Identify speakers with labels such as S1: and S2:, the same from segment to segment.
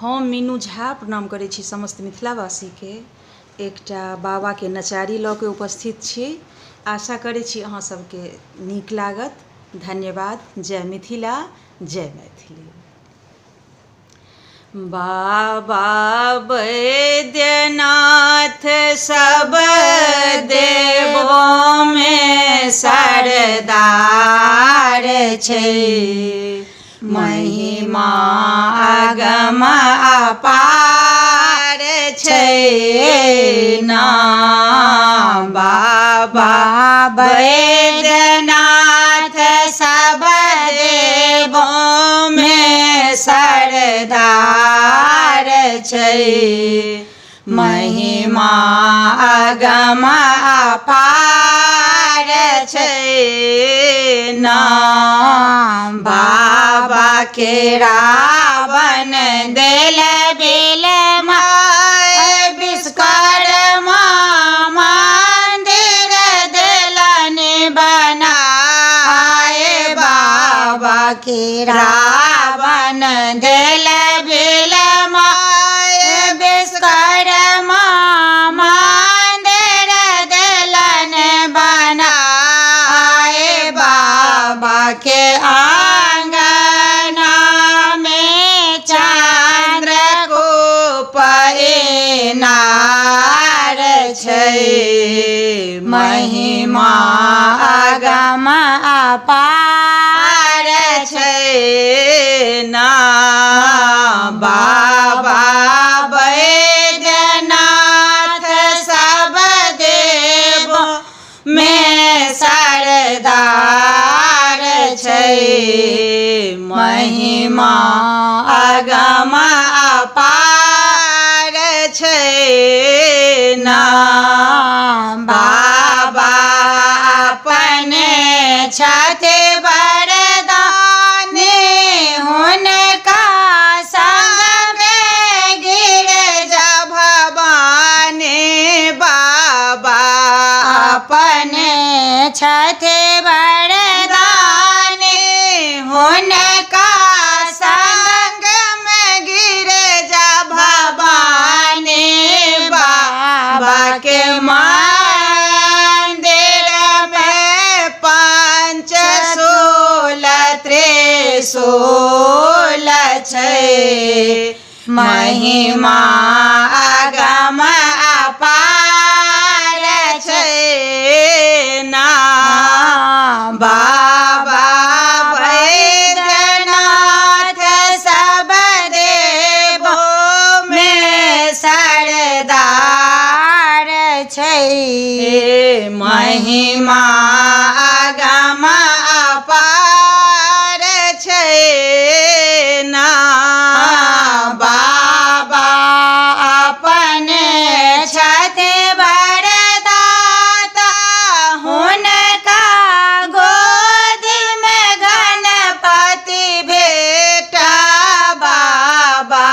S1: हम मीनू झा प्रणाम करै छी समस्त मिथिलावासीके। एकटा बाबाके नचारी लऽ कऽ उपस्थित छी। आशा करै छी अहाँ सबके नीक लागत। धन्यवाद। जय मिथिला, जय मैथिली। बाबा वैद्यनाथ सब देवों में सरदार छै, महिमा अगम अपार छै ना। बाबा वैद्यनाथ सब देवों में सरदार छै, महिमा अगम अपार छै ना। बाबा के रावण देल बिलमा, विश्वकर्मा मंदिर देलन बनाए। बाबा के रावण देल बिलमा, विश्वकर्मा मंदिर देलन बनाए। बाबा के आंगना में चंद्रकूप इनार छै, महिमा अगम अपार छै ना। बाबा वैद्यनाथ सब देव में सरदार छै, महिमा अगम अपार छै ना। बाबा अपने छथि वरदानी, हुनका संग में गिरजा भवानी। बाबा अपने छथि वरदानी, हुनका संग में गिरजा भवानी। बाबा के मंदिर में पंचशूल त्रिशूल छै, महिमा अगम अपार छै ना। बाबा वैद्यनाथ सब देवों में सरदार छै, महिमा अगम अपार छै ना। बाबा अपने छथि वरदाता, हुनका गोदी में गणपति बेटा। बाबा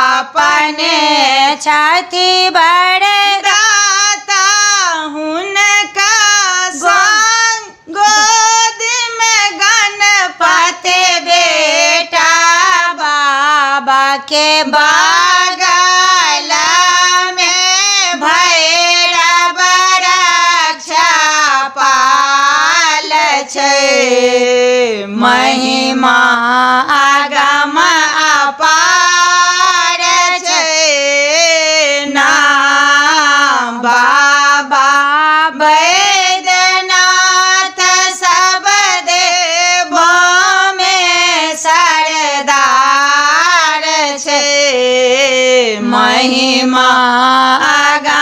S1: अपने छथि वरदाता, हुनका संग गोदी में गणपति बेटा। बाबा के बगल में भैरव रक्षापाल छै, महिमा अगम अपार छै ना। बाबा वैद्यनाथ सब देवों में सरदार छै, महिमा अगम